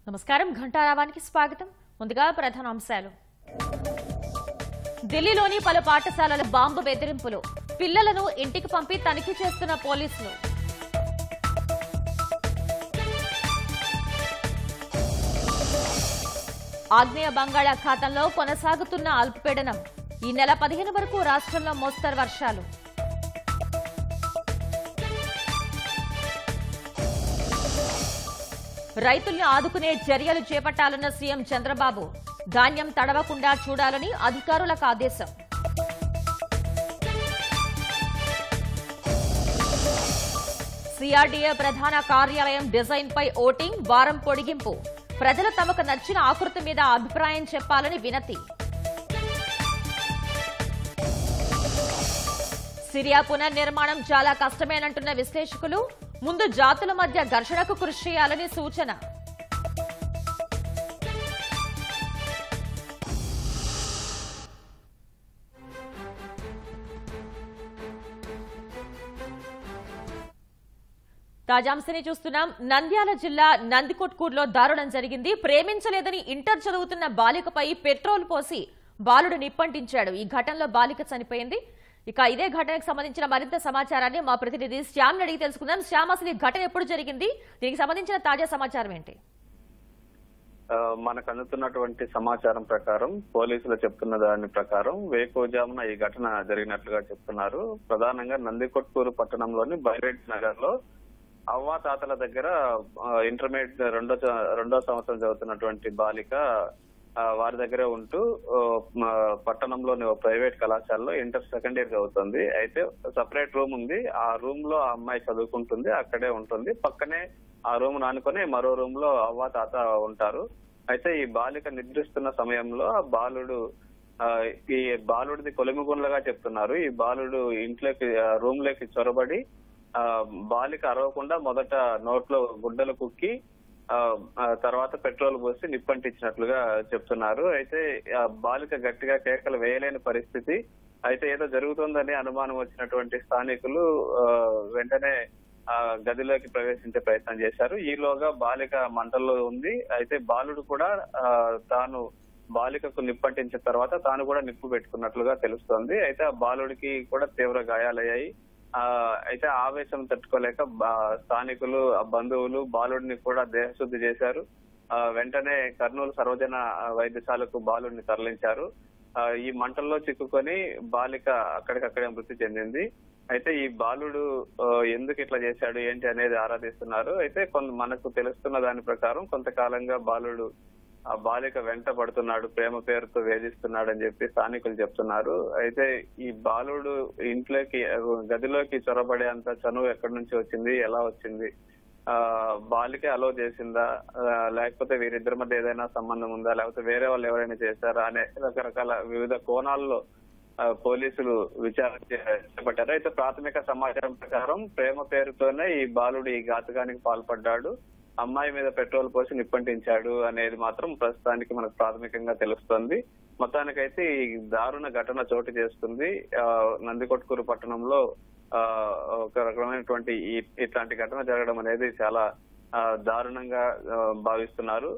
నమస్కారం ఘంటారావానికి స్వాగతం. ముందుగా ప్రధానాంశాలు. ఢిల్లీలోని పలు పాఠశాలల బాంబు బెదిరింపులు, పిల్లలను ఇంటికి పంపి తనిఖీ చేస్తున్న పోలీసులు. ఆగ్నేయ బంగాళాఖాతంలో కొనసాగుతున్న అల్పపీడనం, ఈ నెల 15 వరకు రాష్ట్రంలో మోస్తరు వర్షాలు. రైతుల్ని ఆదుకునే చర్యలు చేపట్టాలన్న సీఎం చంద్రబాబు, ధాన్యం తడవకుండా చూడాలని అధికారులకు ఆదేశం. సిఆర్డీఏ ప్రధాన కార్యాలయం డిజైన్ పై ఓటింగ్, వారం పొడిగింపు. ప్రజలు తమకు నచ్చిన ఆకృతి మీద అభిప్రాయం చెప్పాలని వినతి. సిరియా పునర్నిర్మాణం చాలా కష్టమేనంటున్న విశ్లేషకులు, ముందు జాతుల మధ్య ఘర్షణకు కృషి చేయాలని సూచన. తాజాంశని చూస్తున్నాం. నంద్యాల జిల్లా నందికొట్కూరులో దారుణం జరిగింది. ప్రేమించలేదని ఇంటర్ చదువుతున్న బాలికపై పెట్రోల్ పోసి బాలుడు నిప్పంటించాడు. ఈ ఘటనలో బాలిక చనిపోయింది. ఇక ఇదే ఘటనకు సంబంధించిన మరింత సమాచారాన్ని మా ప్రతినిధి శ్యామ్ అడిగి తెలుసుకుందాం. శ్యామ్, అసలు ఈ ఘటన ఎప్పుడు జరిగింది? దీనికి సంబంధించిన తాజా సమాచారం ఏంటి? మనకు అందుతున్నటువంటి సమాచారం ప్రకారం, పోలీసులు చెప్తున్న దాని ప్రకారం వేకోజామున ఈ ఘటన జరిగినట్లుగా చెప్తున్నారు. ప్రధానంగా నందికొట్కూరు పట్టణంలోని బైరెడ్డి నగర్ లో అవ్వాతాతల దగ్గర ఇంటర్మీడియట్ రెండో సంవత్సరం చదువుతున్నటువంటి బాలిక వారి దగ్గరే ఉంటూ పట్టణంలోని ప్రైవేట్ కళాశాలలో ఇంటర్ సెకండ్ ఇయర్ చదువుతుంది. అయితే సపరేట్ రూమ్ ఉంది. ఆ రూమ్ లో ఆ అమ్మాయి చదువుకుంటుంది, అక్కడే ఉంటుంది. పక్కనే ఆ రూమ్ నానుకొని మరో రూమ్ లో అవ్వ తాత ఉంటారు. అయితే ఈ బాలిక నిద్రిస్తున్న సమయంలో ఆ బాలుడిది కొలిమిగుండ్లుగా చెప్తున్నారు. ఈ బాలుడు ఇంట్లోకి రూమ్ లోకి చొరబడి బాలిక అరవకుండా మొదట నోట్లో గుడ్డలు కుక్కి తర్వాత పెట్రోల్ పోసి నిప్పంటించినట్లుగా చెప్తున్నారు. అయితే ఆ బాలిక గట్టిగా కేకలు వేయలేని పరిస్థితి. అయితే ఏదో జరుగుతుందని అనుమానం వచ్చినటువంటి స్థానికులు వెంటనే ఆ గదిలోకి ప్రవేశించే ప్రయత్నం చేశారు. ఈలోగా బాలిక మంటల్లో ఉంది. అయితే బాలుడు కూడా తాను బాలికకు నిప్పంటించిన తర్వాత తాను కూడా నిప్పు పెట్టుకున్నట్లుగా తెలుస్తోంది. అయితే ఆ బాలుడికి కూడా తీవ్ర గాయాలయ్యాయి. అయితే ఆవేశం తట్టుకోలేక స్థానికులు, బంధువులు బాలుడిని కూడా దేహశుద్ధి చేశారు. వెంటనే కర్నూలు సర్వజన వైద్యశాలకు బాలుడిని తరలించారు. ఈ మంటల్లో చిక్కుకొని బాలిక అక్కడికక్కడే మృతి చెందింది. అయితే ఈ బాలుడు ఎందుకు ఇట్లా చేశాడు ఏంటి అనేది ఆరాధిస్తున్నారు. అయితే మనకు తెలుస్తున్న దాని ప్రకారం కొంతకాలంగా బాలుడు ఆ బాలిక వెంట పడుతున్నాడు, ప్రేమ పేరుతో వేధిస్తున్నాడు అని చెప్పి స్థానికులు చెప్తున్నారు. అయితే ఈ బాలుడు గదిలోకి చొరబడే అంత చనువు ఎక్కడి నుంచి వచ్చింది, ఎలా వచ్చింది, బాలిక అలో చేసిందా, లేకపోతే వీరిద్దరి మధ్య ఏదైనా సంబంధం ఉందా, లేకపోతే వేరే వాళ్ళు ఎవరైనా చేశారా అనే రకరకాల వివిధ కోణాల్లో పోలీసులు విచారణ చేపట్టారు. అయితే ప్రాథమిక సమాచారం ప్రకారం ప్రేమ పేరుతోనే ఈ బాలుడు ఈ ఘాతుకానికి పాల్పడ్డాడు, అమ్మాయి మీద పెట్రోల్ పోసి నిప్పంటించాడు అనేది మాత్రం ప్రస్తుతానికి మనకు ప్రాథమికంగా తెలుస్తోంది. మొత్తానికైతే ఈ దారుణ ఘటన చోటు చేసుకుంది. నందికొట్కూరు పట్టణంలో ఒక రకమైనటువంటి ఇట్లాంటి ఘటన జరగడం అనేది చాలా దారుణంగా భావిస్తున్నారు.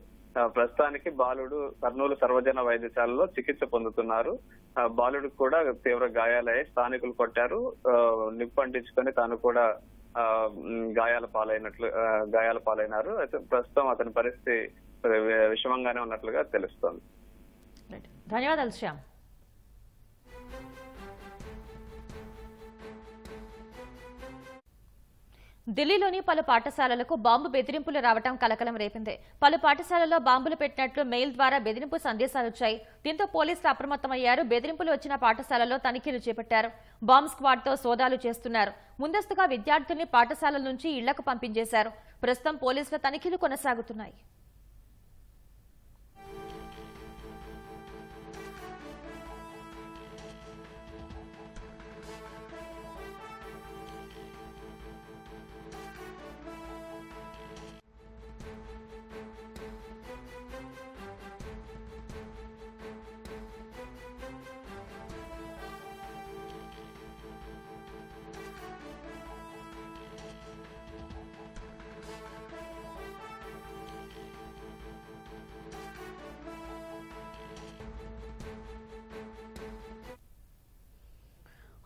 ప్రస్తుతానికి బాలుడు కర్నూలు సర్వజన వైద్యశాలలో చికిత్స పొందుతున్నారు. బాలుడికి కూడా తీవ్ర గాయాలయ్యాయి. స్థానికులు కొట్టారు, నిప్పు అంటించుకొని తాను కూడా గాయాల పాలైనారు. అయితే ప్రస్తుతం అతని పరిస్థితి విషమంగానే ఉన్నట్లుగా తెలుస్తోంది. ధన్యవాదాలు శ్యామ్. ఢిల్లీలోని పలు పాఠశాలలకు బాంబు బెదిరింపులు రావడం కలకలం రేపింది. పలు పాఠశాలల్లో బాంబులు పెట్టినట్లు మెయిల్ ద్వారా బెదిరింపు సందేశాలు వచ్చాయి. దీంతో పోలీసులు అప్రమత్తమయ్యారు. బెదిరింపులు వచ్చిన పాఠశాలల్లో తనిఖీలు చేపట్టారు. బాంబ్ స్క్వాడ్ తో సోదాలు చేస్తున్నారు. ముందస్తుగా విద్యార్థుల్ని పాఠశాలల నుంచి ఇళ్లకు పంపించేశారు. ప్రస్తుతం పోలీసుల తనిఖీలు కొనసాగుతున్నాయి.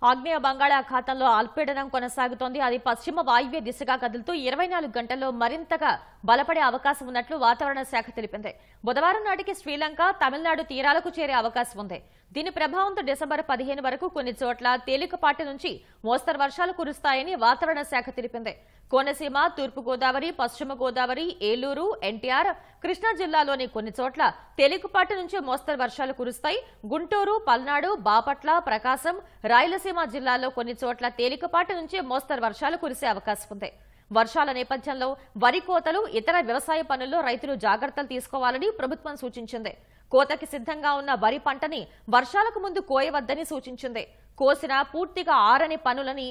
ఆగ్నేయ బంగాళాఖాతంలో అల్పపీడనం కొనసాగుతోంది. అది పశ్చిమ వాయువ్య దిశగా కదులుతూ 24 గంటల్లో మరింతగా బలపడే అవకాశం ఉన్నట్లు వాతావరణ శాఖ తెలిపింది. బుధవారం నాటికి శ్రీలంక, తమిళనాడు తీరాలకు చేరే అవకాశం ఉంది. దీని ప్రభావంతో డిసెంబర్ 15 వరకు కొన్ని చోట్ల తేలికపాటి నుంచి మోస్తరు వర్షాలు కురుస్తాయని వాతావరణ శాఖ తెలిపింది. కోనసీమ, తూర్పు గోదావరి, పశ్చిమ గోదావరి, ఏలూరు, ఎన్టీఆర్, కృష్ణా జిల్లాలోని కొన్ని చోట్ల తేలికపాటి నుంచి మోస్తరు వర్షాలు కురుస్తాయి. గుంటూరు, పల్నాడు, బాపట్ల, ప్రకాశం, రాయలసీమ జిల్లాల్లో కొన్ని చోట్ల తేలికపాటి నుంచి మోస్తరు వర్షాలు కురిసే అవకాశం ఉంది. వర్షాల నేపథ్యంలో వరి కోతలు, ఇతర వ్యవసాయ పనుల్లో రైతులు జాగ్రత్తలు తీసుకోవాలని ప్రభుత్వం సూచించింది. కోతకి సిద్ధంగా ఉన్న వరి పంటని వర్షాలకు ముందు కోయవద్దని సూచించింది. కోసిన పూర్తిగా ఆరని పనులని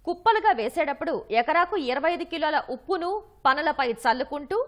కుప్పలుగా వేసేటప్పుడు ఎకరాకు 25 కిలోల ఉప్పును పనులపై చల్లుకుంటూ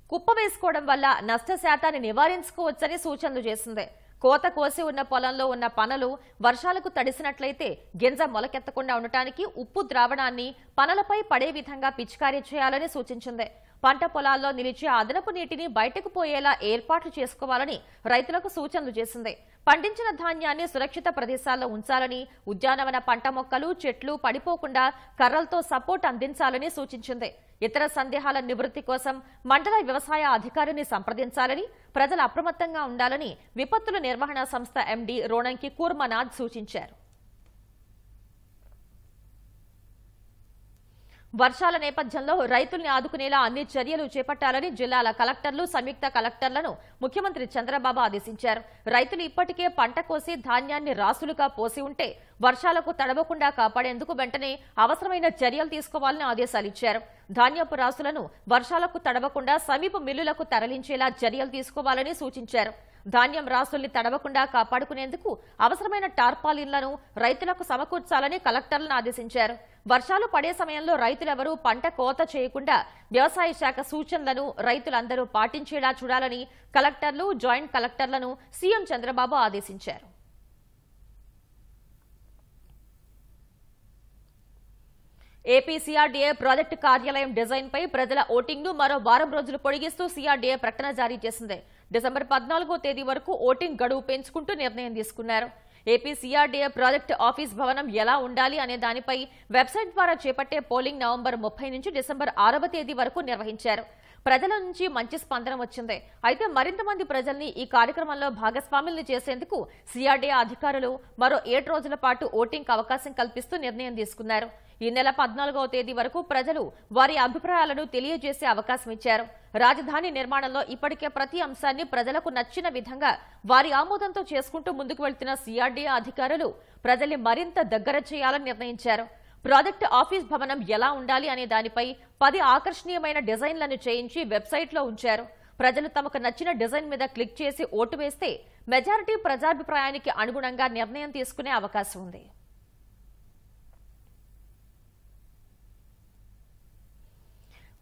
కుప్ప వేసుకోవడం వల్ల నష్ట శాతాన్ని నివారించుకోవచ్చని సూచనలు చేసింది. కోత కోసి ఉన్న పొలంలో ఉన్న పనలు వర్షాలకు తడిసినట్లయితే గింజ మొలకెత్తకుండా ఉండటానికి ఉప్పు ద్రావణాన్ని పనలపై పడే విధంగా పిచికారీ చేయాలని సూచించింది. పంట పొలాల్లో నిలిచి అదనపు నీటిని బయటకు పోయేలా ఏర్పాట్లు చేసుకోవాలని రైతులకు సూచనలు చేసింది. పండించిన ధాన్యాన్ని సురక్షిత ప్రదేశాల్లో ఉంచాలని, ఉద్యానవన పంట మొక్కలు, చెట్లు పడిపోకుండా కర్రలతో సపోర్ట్ అందించాలని సూచించింది. ఇతర సందేహాల నివృత్తి కోసం మండల వ్యవసాయ అధికారిని సంప్రదించాలని, ప్రజలు అప్రమత్తంగా ఉండాలని విపత్తుల నిర్వహణ సంస్థ ఎండీ రోణంకి కూర్మనాథ్ సూచించారు. వర్షాల నేపథ్యంలో రైతుల్ని ఆదుకునేలా అన్ని చర్యలు చేపట్టాలని జిల్లాల కలెక్టర్లు, సంయుక్త కలెక్టర్లను ముఖ్యమంత్రి చంద్రబాబు ఆదేశించారు. రైతులు ఇప్పటికే పంట కోసి ధాన్యాన్ని రాసులుగా పోసి ఉంటే వర్షాలకు తడవకుండా కాపాడేందుకు వెంటనే అవసరమైన చర్యలు తీసుకోవాలని ఆదేశాలిచ్చారు. ధాన్యపు రాసులను వర్షాలకు తడవకుండా సమీప మిల్లులకు తరలించేలా చర్యలు తీసుకోవాలని సూచించారు. ధాన్యం రాసుల్ని తడవకుండా కాపాడుకునేందుకు అవసరమైన టార్పాలిన్లను రైతులకు సమకూర్చాలని కలెక్టర్లను ఆదేశించారు. వర్షాలు పడే సమయంలో రైతులెవరూ పంట కోత చేయకుండా వ్యవసాయ శాఖ సూచనలను రైతులందరూ పాటించేలా చూడాలని కలెక్టర్లు, జాయింట్ కలెక్టర్లను సీఎం చంద్రబాబు ఆదేశించారు. ఏపీ సీఆర్డీఏ ప్రాజెక్టు కార్యాలయం డిజైన్ పై ప్రజల ఓటింగ్ ను మరో వారం రోజులు పొడిగిస్తూ సీఆర్డీఏ ప్రకటన జారీ చేసింది. డిసెంబర్ 14వ తేదీ వరకు ఓటింగ్ గడువు పెంచుకుంటూ నిర్ణయం తీసుకున్నారు. ఏపీ సీఆర్డీఏ ప్రాజెక్టు ఆఫీస్ భవనం ఎలా ఉండాలి అనే దానిపై వెబ్సైట్ ద్వారా చేపట్టే పోలింగ్ నవంబర్ 30 నుంచి డిసెంబర్ 6వ తేదీ వరకు నిర్వహించారు. ప్రజల నుంచి మంచి స్పందన వచ్చింది. అయితే మరింత మంది ప్రజల్ని ఈ కార్యక్రమంలో భాగస్వాముల్ని చేసేందుకు సీఆర్డీఏ అధికారులు మరో 7 రోజుల పాటు ఓటింగ్ అవకాశం కల్పిస్తూ నిర్ణయం తీసుకున్నారు. ఈ నెల 14వ తేదీ వరకు ప్రజలు వారి అభిప్రాయాలను తెలియజేసే అవకాశం ఇచ్చారు. రాజధాని నిర్మాణంలో ఇప్పటికే ప్రతి అంశాన్ని ప్రజలకు నచ్చిన విధంగా వారి ఆమోదంతో చేసుకుంటూ ముందుకు వెళ్తున్న సీఆర్డీఏ అధికారులు ప్రజల్ని మరింత దగ్గర చేయాలని నిర్ణయించారు. ప్రాజెక్టు ఆఫీస్ భవనం ఎలా ఉండాలి అనే దానిపై 10 ఆకర్షణీయమైన డిజైన్లను చేయించి వెబ్సైట్లో ఉంచారు. ప్రజలు తమకు నచ్చిన డిజైన్ మీద క్లిక్ చేసి ఓటు వేస్తే మెజారిటీ ప్రజాభిప్రాయానికి అనుగుణంగా నిర్ణయం తీసుకునే అవకాశం ఉంది.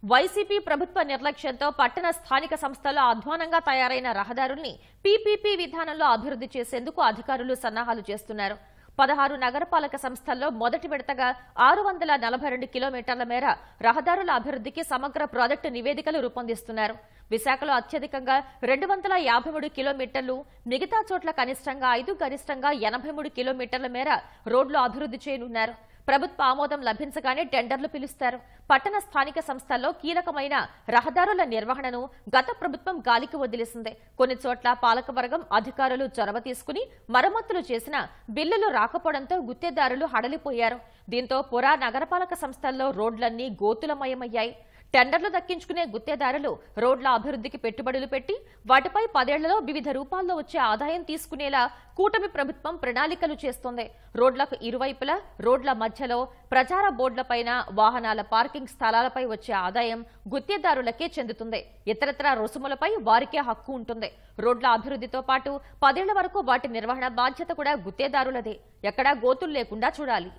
వైసీపీ ప్రభుత్వ నిర్లక్ష్యంతో పట్టణ స్థానిక సంస్థల్లో అధ్వానంగా తయారైన రహదారుల్ని పీపీపీ విధానంలో అభివృద్ధి చేసేందుకు అధికారులు సన్నాహాలు చేస్తున్నారు. 16 నగరపాలక సంస్థల్లో మొదటి విడతగా 642 కిలోమీటర్ల మేర రహదారుల అభివృద్ధికి సమగ్ర ప్రాజెక్టు నివేదికలు రూపొందిస్తున్నారు. విశాఖలో అత్యధికంగా 253 కిలోమీటర్లు, మిగతా చోట్ల కనిష్టంగా 5, గరిష్టంగా 83 కిలోమీటర్ల మేర రోడ్లు అభివృద్ధి చేయనున్నారు. ప్రభుత్వ ఆమోదం లభించగానే టెండర్లు పిలుస్తారు. పట్టణ స్థానిక సంస్థల్లో కీలకమైన రహదారుల నిర్వహణను గత ప్రభుత్వం గాలికి వదిలేసింది. కొన్ని చోట్ల పాలకవర్గం అధికారులు చొరవ తీసుకుని మరమ్మతులు చేసినా బిల్లులు రాకపోవడంతో గుత్తేదారులు హడలిపోయారు. దీంతో పురా నగరపాలక సంస్థల్లో రోడ్లన్నీ గోతులమయమయ్యాయి. టెండర్లు దక్కించుకునే గుత్తేదారులు రోడ్ల అభివృద్ధికి పెట్టుబడులు పెట్టి వాటిపై 10 ఏళ్లలో వివిధ రూపాల్లో వచ్చే ఆదాయం తీసుకునేలా కూటమి ప్రభుత్వం ప్రణాళికలు చేస్తోంది. రోడ్లకు ఇరువైపులా, రోడ్ల మధ్యలో, ప్రచార బోర్డులపైన, వాహనాల పార్కింగ్ స్థలాలపై వచ్చే ఆదాయం గుత్తేదారులకే చెందుతుంది. ఇతరత్రా రుసుములపై వారికే హక్కు ఉంటుంది. రోడ్ల అభివృద్ధితో పాటు 10 ఏళ్ల వరకు వాటి నిర్వహణ బాధ్యత కూడా గుత్తేదారులదే. ఎక్కడా గోతులు లేకుండా చూడాలి.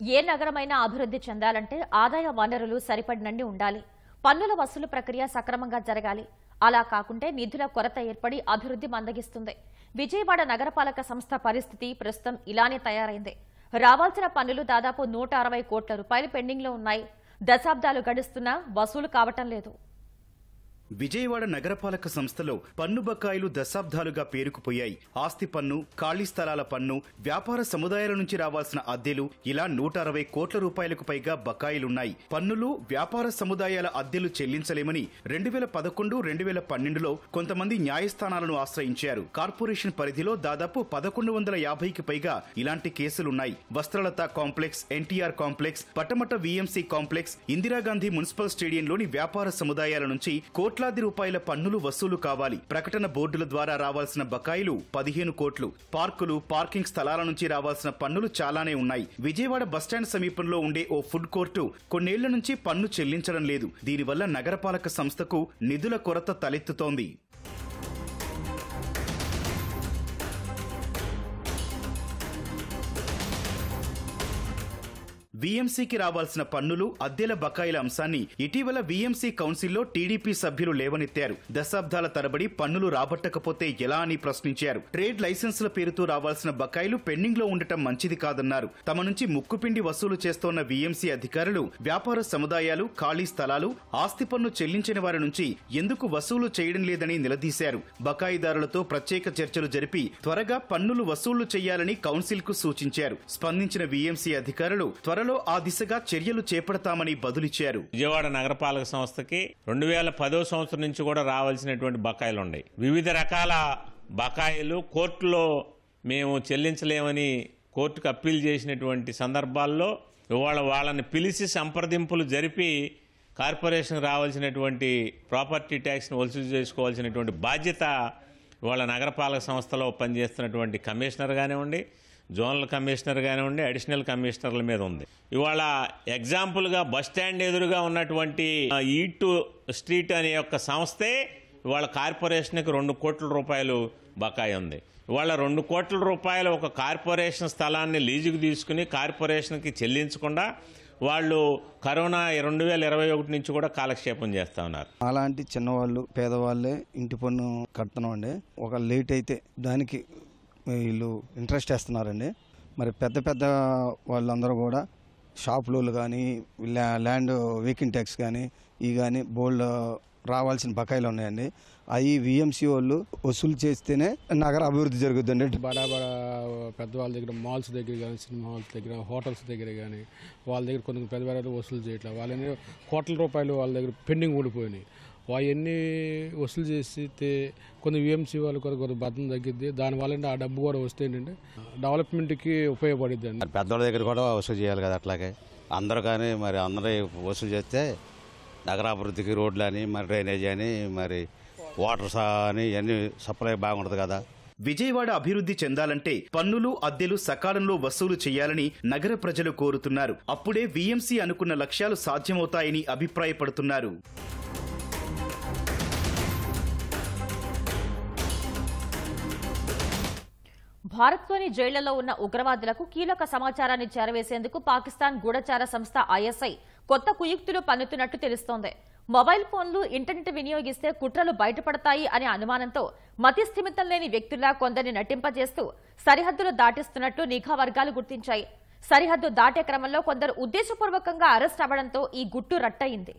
ఏ నగరమైనా అభివృద్ధి చెందాలంటే ఆదాయ వనరులు సరిపడినన్ని ఉండాలి. పన్నుల వసూలు ప్రక్రియ సక్రమంగా జరగాలి. అలా కాకుంటే నిధుల కొరత ఏర్పడి అభివృద్ధి మందగిస్తుంది. విజయవాడ నగరపాలక సంస్థ పరిస్థితి ప్రస్తుతం ఇలానే తయారైంది. రావాల్సిన పన్నులు దాదాపు 160 కోట్ల రూపాయలు పెండింగ్లో ఉన్నాయి. దశాబ్దాలు గడుస్తున్నా వసూలు కావటం లేదు. విజయవాడ నగరపాలక సంస్థలో పన్ను బకాయిలు దశాబ్దాలుగా పేరుకుపోయాయి. ఆస్తి పన్ను, ఖాళీ స్థలాల పన్ను, వ్యాపార సముదాయాల నుంచి రావాల్సిన అద్దెలు, ఇలా 160 కోట్ల రూపాయలకు పైగా బకాయిలున్నాయి. పన్నులు, వ్యాపార సముదాయాల అద్దెలు చెల్లించలేమని 2011-2012లో కొంతమంది న్యాయస్థానాలను ఆశ్రయించారు. కార్పొరేషన్ పరిధిలో దాదాపు 1150కి పైగా ఇలాంటి కేసులున్నాయి. Vastralatha complex, NTR complex, Patamata VMC complex, Indira Gandhi municipal స్టేడియంలోని వ్యాపార సముదాయాల నుంచి కోట్లాది రూపాయల పన్నులు వసూలు కావాలి. ప్రకటన బోర్డుల ద్వారా రావాల్సిన బకాయిలు 15 కోట్లు. పార్కులు, పార్కింగ్ స్థలాల నుంచి రావాల్సిన పన్నులు చాలానే ఉన్నాయి. విజయవాడ బస్టాండ్ సమీపంలో ఉండే ఓ ఫుడ్ కోర్టు కొన్నేళ్ల నుంచి పన్ను చెల్లించడం లేదు. దీనివల్ల నగరపాలక సంస్థకు నిధుల కొరత తలెత్తుతోంది. వీఎంసీకి రావాల్సిన పన్నులు, అద్దెల బకాయిల అంశాన్ని ఇటీవల వీఎంసీ కౌన్సిల్లో టీడీపీ సభ్యులు లేవనెత్తారు. దశాబ్దాల తరబడి పన్నులు రాబట్టకపోతే ఎలా అని ప్రశ్నించారు. ట్రేడ్ లైసెన్సుల పేరుతో రావాల్సిన బకాయిలు పెండింగ్ లో ఉండటం మంచిది కాదన్నారు. తమ నుంచి ముక్కుపిండి వసూలు చేస్తోన్న వీఎంసీ అధికారులు వ్యాపార సముదాయాలు, ఖాళీ స్థలాలు, ఆస్తి పన్ను చెల్లించిన వారి నుంచి ఎందుకు వసూలు చేయడం లేదని నిలదీశారు. బకాయిదారులతో ప్రత్యేక చర్చలు జరిపి త్వరగా పన్నులు వసూలు చేయాలని కౌన్సిల్ కు సూచించారు. స్పందించిన వీఎంసీ అధికారులు త్వరలో ఆ దిశగా చర్యలు చేపడతామని బదులిచ్చారు. విజయవాడ నగరపాలక సంస్థకి 2010 సంవత్సరం నుంచి కూడా రావాల్సినటువంటి బకాయిలు ఉన్నాయి. వివిధ రకాల బకాయిలు కోర్టులో మేము చెల్లించలేమని కోర్టుకు అప్పీల్ చేసినటువంటి సందర్భాల్లో ఇవాళ వాళ్ళని పిలిచి సంప్రదింపులు జరిపి కార్పొరేషన్కి రావాల్సినటువంటి ప్రాపర్టీ ట్యాక్స్ని వసూలు చేసుకోవాల్సినటువంటి బాధ్యత ఇవాళ నగరపాలక సంస్థలో పనిచేస్తున్నటువంటి కమిషనర్ కానివ్వండి, జోనల్ కమిషనర్ కానివ్వండి, అడిషనల్ కమిషనర్ల మీద ఉంది. ఇవాళ ఎగ్జాంపుల్గా బస్టాండ్ ఎదురుగా ఉన్నటువంటి ఈటు స్ట్రీట్ అనే యొక్క సంస్థే ఇవాళ కార్పొరేషన్కి 2 కోట్ల రూపాయలు బకాయి ఉంది. ఇవాళ 2 కోట్ల రూపాయలు ఒక కార్పొరేషన్ స్థలాన్ని లీజుకు తీసుకుని కార్పొరేషన్కి చెల్లించకుండా వాళ్ళు కరోనా 2021 నుంచి కూడా కాలక్షేపం చేస్తా ఉన్నారు. అలాంటి చిన్నవాళ్ళు, పేదవాళ్ళే ఇంటి పన్ను కడుతున్నాం అండి. ఒక లేట్ అయితే దానికి వీళ్ళు ఇంట్రెస్ట్ వేస్తున్నారండి. మరి పెద్ద పెద్ద వాళ్ళందరూ కూడా షాపులు కానీ, ల్యాండ్ వీకింగ్ ట్యాక్స్ కానీ, ఇవి కానీ బోల్డ్ రావాల్సిన బకాయిలు ఉన్నాయండి. అవి విఎంసీ వాళ్ళు వసూలు చేస్తేనే నగర అభివృద్ధి జరుగుతుందండి. బడా పెద్దవాళ్ళ దగ్గర, మాల్స్ దగ్గర కానీ, సినిమా హాల్స్ దగ్గర, హోటల్స్ దగ్గర కానీ వాళ్ళ దగ్గర కొన్ని పెద్ద పెద్ద వసూలు చేయట్లేదు. వాళ్ళని కోట్ల రూపాయలు వాళ్ళ దగ్గర పెండింగ్ ఊడిపోయినాయి. అవన్నీ వసూలు చేస్తే కొన్ని విఎంసీ వాళ్ళు కొంత బద్దం తగ్గిద్ది. దానివల్ల ఆ డబ్బు కూడా వస్తే ఏంటంటే డెవలప్మెంట్కి ఉపయోగపడుద్ది అండి. పెద్దవాళ్ళ దగ్గర కూడా వసూలు చేయాలి కదా. అట్లాగే అందరూ కానీ మరి అందరూ వసూలు చేస్తే నగరాభివృద్ధికి రోడ్లు అని, మరి డ్రైనేజ్ అని, మరి వాటర్స్ అని ఇవన్నీ సప్లై బాగుంటుంది కదా. విజయవాడ అభివృద్ధి చెందాలంటే పన్నులు, అద్దెలు సకాలంలో వసూలు చేయాలని నగర ప్రజలు కోరుతున్నారు. అప్పుడే వీఎంసీ అనుకున్న లక్ష్యాలు సాధ్యమవుతాయని అభిప్రాయపడుతున్నారు. భారత్లోని జైళ్లలో ఉన్న ఉగ్రవాదులకు కీలక సమాచారాన్ని చేరవేసేందుకు పాకిస్తాన్ గూఢచార సంస్థ ఐఎస్ఐ కొత్త కుయుక్తులు పన్నుతున్నట్టు తెలుస్తోంది. మొబైల్ ఫోన్లు, ఇంటర్నెట్ వినియోగిస్తే కుట్రలు బయటపడతాయి అనే అనుమానంతో మతిస్థిమితం లేని వ్యక్తుల్లా కొందరిని నటింపజేస్తూ సరిహద్దులు దాటిస్తున్నట్టు నిఘా వర్గాలు గుర్తించాయి. సరిహద్దు దాటే క్రమంలో కొందరు ఉద్దేశపూర్వకంగా అరెస్ట్ అవ్వడంతో ఈ గుట్టు రట్టయింది.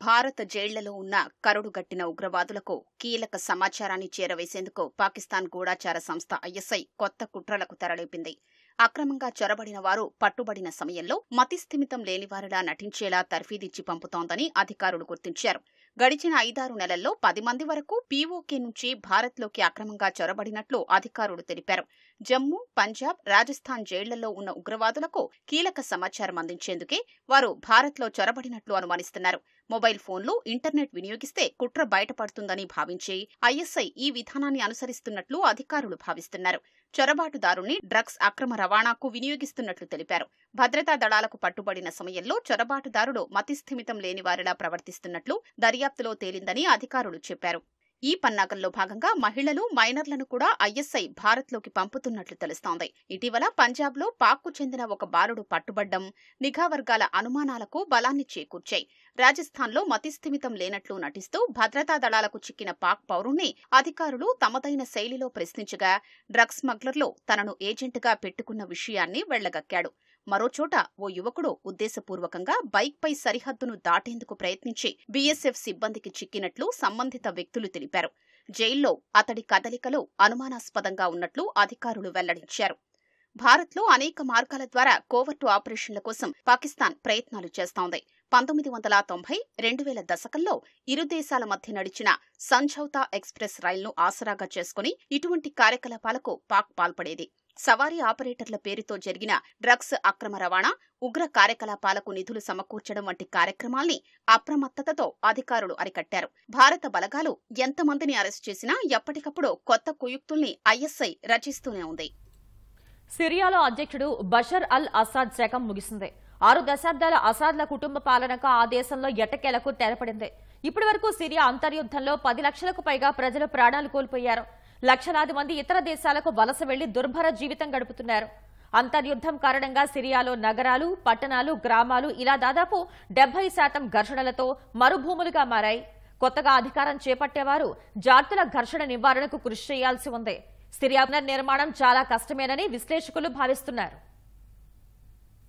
భారత జైళ్లలో ఉన్న కరుడుగట్టిన ఉగ్రవాదులకు కీలక సమాచారాన్ని చేరవేసేందుకు పాకిస్తాన్ గూఢచార సంస్థ ఐఎస్ఐ కొత్త కుట్రలకు తెరలేపింది. అక్రమంగా చొరబడిన వారు పట్టుబడిన సమయంలో మతిస్థిమితం లేనివారిలా నటించేలా తర్ఫీదిచ్చి పంపుతోందని అధికారులు గుర్తించారు. గడిచిన 5-6 నెలల్లో 10 మంది వరకు పీఓకే నుంచి భారత్లోకి అక్రమంగా చొరబడినట్లు అధికారులు తెలిపారు. జమ్మూ, పంజాబ్, రాజస్థాన్ జైళ్లలో ఉన్న ఉగ్రవాదులకు కీలక సమాచారం అందించేందుకే వారు భారత్లో చొరబడినట్లు అనుమానిస్తున్నారు. మొబైల్ ఫోన్లు, ఇంటర్నెట్ వినియోగిస్తే కుట్ర బయటపడుతుందని భావించి ఐఎస్ఐ ఈ విధానాన్ని అనుసరిస్తున్నట్లు అధికారులు భావిస్తున్నారు. చొరబాటుదారుణ్ణి డ్రగ్స్ అక్రమ రవాణాకు వినియోగిస్తున్నట్లు తెలిపారు. భద్రతా దళాలకు పట్టుబడిన సమయంలో చొరబాటుదారుడు మతిస్థిమితం లేనివారిలా ప్రవర్తిస్తున్నట్లు దర్యాప్తులో తేలిందని అధికారులు చెప్పారు. ఈ పన్నాగంలో భాగంగా మహిళలు, మైనర్లను కూడా ఐఎస్ఐ భారత్లోకి పంపుతున్నట్లు తెలుస్తోంది. ఇటీవల పంజాబ్లో పాక్కు చెందిన ఒక బాలుడు పట్టుబడ్డం నిఘా వర్గాల అనుమానాలకు బలాన్ని చేకూర్చాయి. రాజస్థాన్లో మతిస్థిమితం లేనట్లు నటిస్తూ భద్రతా దళాలకు చిక్కిన పాక్ పౌరుణ్ణి అధికారులు తమదైన శైలిలో ప్రశ్నించగా డ్రగ్స్ స్మగ్లర్లు తనను ఏజెంట్గా పెట్టుకున్న విషయాన్ని వెళ్లగక్కాడు. మరోచోట ఓ యువకుడు ఉద్దేశపూర్వకంగా బైక్పై సరిహద్దును దాటేందుకు ప్రయత్నించి బీఎస్ఎఫ్ సిబ్బందికి చిక్కినట్లు సంబంధిత వ్యక్తులు తెలిపారు. జైల్లో అతడి కదలికలు అనుమానాస్పదంగా ఉన్నట్లు అధికారులు వెల్లడించారు. భారత్లో అనేక మార్గాల ద్వారా కోవర్టు ఆపరేషన్ల కోసం పాకిస్తాన్ ప్రయత్నాలు చేస్తోంది. 1990, 2000 దశకంలో ఇరు దేశాల మధ్య నడిచిన సంఝౌతా ఎక్స్ప్రెస్ రైలును ఆసరాగా చేసుకుని ఇటువంటి కార్యకలాపాలకు పాక్ పాల్పడేది. సవారీ ఆపరేటర్ల పేరుతో జరిగిన డ్రగ్స్ అక్రమ రవాణా, ఉగ్ర కార్యకలాపాలకు నిధులు సమకూర్చడం వంటి కార్యక్రమాల్ని అప్రమత్తతతో అధికారులు అరికట్టారు. భారత బలగాలు ఎంతమందిని అరెస్టు చేసినా ఎప్పటికప్పుడు కొత్త కుయుక్తుల్ని ఐఎస్ఐ రచిస్తూనే ఉంది. సిరియాలో అధ్యక్షుడు బషర్ అల్ అసాద్ శకం ముగిసింది. 6 దశాబ్దాల అసాద్ల కుటుంబ పాలనకు ఆ దేశంలో ఎట్టకేలకు తెరపడింది. ఇప్పటి వరకు సిరియా అంతర్యుద్ధంలో 10 లక్షలకు పైగా ప్రజలు ప్రాణాలు కోల్పోయారు. లక్షలాది మంది ఇతర దేశాలకు వలస వెళ్లి దుర్భర జీవితం గడుపుతున్నారు. అంతర్యుద్ధం కారణంగా సిరియాలో నగరాలు, పట్టణాలు, గ్రామాలు ఇలా దాదాపు 70% ఘర్షణలతో మరుభూములుగా మారాయి. కొత్తగా అధికారం చేపట్టేవారు జాతుల ఘర్షణ నివారణకు కృషి చేయాల్సి ఉంది. సిరియా పునర్నిర్మాణం చాలా కష్టమేనని విశ్లేషకులు భావిస్తున్నారు.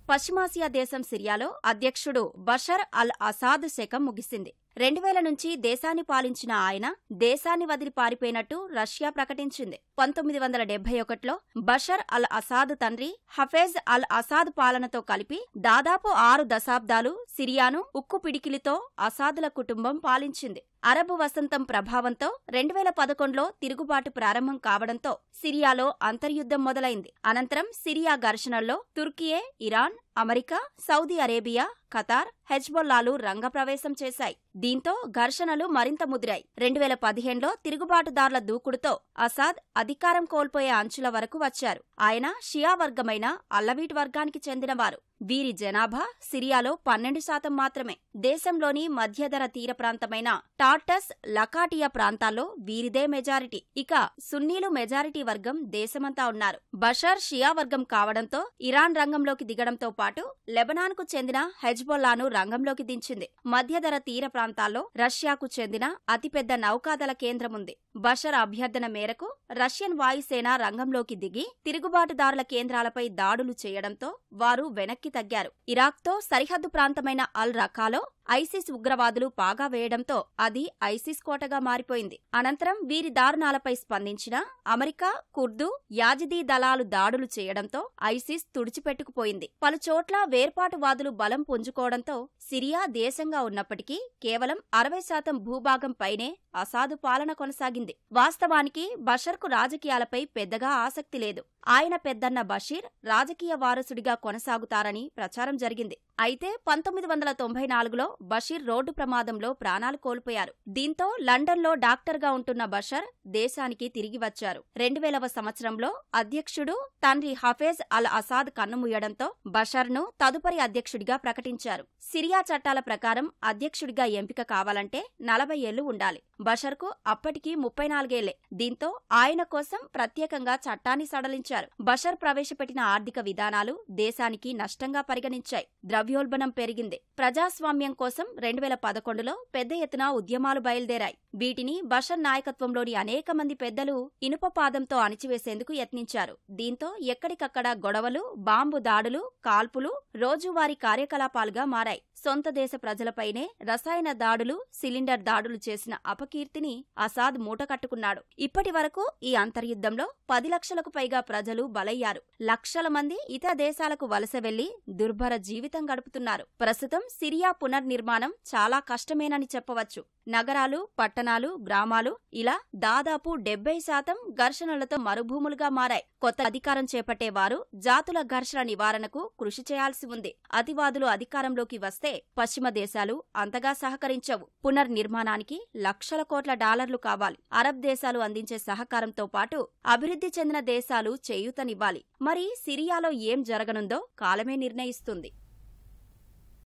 పశ్చిమాసియా దేశం సిరియాలో అధ్యక్షుడు బషర్ అల్ అసాద్ శకం ముగిసింది. 2000 నుంచి దేశాన్ని పాలించిన ఆయన దేశాన్ని వదిలి పారిపోయినట్టు రష్యా ప్రకటించింది. 1971లో బషర్ అల్ అసాద్ తండ్రి హఫేజ్ అల్ అసాద్ పాలనతో కలిపి దాదాపు 6 దశాబ్దాలు సిరియాను ఉక్కు పిడికిలితో అసాద్ల కుటుంబం పాలించింది. అరబ్ వసంతం ప్రభావంతో 2011లో తిరుగుబాటు ప్రారంభం కావడంతో సిరియాలో అంతర్యుద్ధం మొదలైంది. అనంతరం సిరియా ఘర్షణల్లో Turkiye, Iran, America, Saudi Arabia, Qatar, హెజ్బొల్లాలు రంగప్రవేశం చేశాయి. దీంతో ఘర్షణలు మరింత ముదిరాయి. 2015లో తిరుగుబాటుదారుల దూకుడుతో అసాద్ అధికారం కోల్పోయే అంచుల వరకు వచ్చారు. ఆయన షియా వర్గమైన అల్లవీట్ వర్గానికి చెందినవారు. వీరి జనాభా సిరియాలో 12% మాత్రమే. దేశంలోని మధ్యధర తీర ప్రాంతమైన టార్టస్, లకాటియా ప్రాంతాల్లో వీరిదే మెజారిటీ. ఇక సున్నీలు మెజారిటీ వర్గం దేశమంతా ఉన్నారు. బషర్ షియా వర్గం కావడంతో ఇరాన్ రంగంలోకి దిగడంతో పాటు లెబనాన్కు చెందిన హెజ్బొల్లాను రంగంలోకి దించింది. మధ్యధర తీర ప్రాంతాల్లో రష్యాకు చెందిన అతిపెద్ద నౌకాదళ కేంద్రముంది. బషర్ అభ్యర్థన మేరకు రష్యన్ వాయుసేన రంగంలోకి దిగి తిరుగుబాటుదారుల కేంద్రాలపై దాడులు చేయడంతో వారు వెనక్కి తగ్గారు. ఇరాక్తో సరిహద్దు ప్రాంతమైన అల్ రకాలో ఐసిస్ ఉగ్రవాదులు పాగా వేయడంతో అది ఐసిస్ కోటగా మారిపోయింది. అనంతరం వీరి దారుణాలపై స్పందించిన అమెరికా, కుర్దు, యాజిదీ దళాలు దాడులు చేయడంతో ఐసిస్ తుడిచిపెట్టుకుపోయింది. పలుచోట్ల వేర్పాటువాదులు బలం పుంజుకోవడంతో సిరియా దేశంగా ఉన్నప్పటికీ కేవలం 60% భూభాగం పైనే అసాదు పాలన కొనసాగింది. వాస్తవానికి బషర్కు రాజకీయాలపై పెద్దగా ఆసక్తి లేదు. ఆయన పెద్దన్న బషీర్ రాజకీయ వారసుడిగా కొనసాగుతారని ప్రచారం జరిగింది. అయితే 1994లో బషీర్ రోడ్డు ప్రమాదంలో ప్రాణాలు కోల్పోయారు. దీంతో లండన్లో డాక్టర్గా ఉంటున్న బషర్ దేశానికి తిరిగి వచ్చారు. 2000వ సంవత్సరంలో అధ్యక్షుడు తండ్రి హఫేజ్ అల్ అసాద్ కన్నుమూయడంతో బషర్ను తదుపరి అధ్యక్షుడిగా ప్రకటించారు. సిరియా చట్టాల ప్రకారం అధ్యక్షుడిగా ఎంపిక కావాలంటే 40 ఏళ్లు ఉండాలి. బషర్కు అప్పటికి 34 ఏళ్లే. దీంతో ఆయన కోసం ప్రత్యేకంగా చట్టాన్ని సడలించారు. బషర్ ప్రవేశపెట్టిన ఆర్థిక విధానాలు దేశానికి నష్టంగా పరిగణించాయి. ద్రవ్యోల్బణం పెరిగింది. ప్రజాస్వామ్యం కోసం 2011లో పెద్ద ఎత్తున ఉద్యమాలు బయలుదేరాయి. వీటిని బషర్ నాయకత్వంలోని అనేక మంది పెద్దలు ఇనుప పాదంతో అణిచివేసేందుకు యత్నించారు. దీంతో ఎక్కడికక్కడ గొడవలు, బాంబు దాడులు, కాల్పులు రోజువారీ కార్యకలాపాలుగా మారాయి. సొంత దేశ ప్రజలపైనే రసాయన దాడులు, సిలిండర్ దాడులు చేసిన అపకీర్తిని అసాద్ మూటకట్టుకున్నాడు. ఇప్పటి వరకు ఈ అంతర్యుద్ధంలో 10 లక్షలకు పైగా ప్రజలు బలయ్యారు. లక్షల మంది ఇతర దేశాలకు వలస వెళ్లి దుర్భర జీవితం గడుపుతున్నారు. ప్రస్తుతం సిరియా పునర్నిర్మాణం చాలా కష్టమేనని చెప్పవచ్చు. నగరాలు, పట్టణాలు, గ్రామాలు ఇలా దాదాపు 70% ఘర్షణలతో మరుభూములుగా మారాయి. కొత్త అధికారం చేపట్టేవారు జాతుల ఘర్షణ నివారణకు కృషి చేయాల్సి ఉంది. అతివాదులు అధికారంలోకి వస్తే పశ్చిమ దేశాలు అంతగా సహకరించవు. పునర్నిర్మాణానికి లక్షల కోట్ల డాలర్లు కావాలి. అరబ్ దేశాలు అందించే సహకారంతో పాటు అభివృద్ధి చెందిన దేశాలు చేయూతనివ్వాలి. మరి సిరియాలో ఏం జరగనుందో కాలమే నిర్ణయిస్తుంది.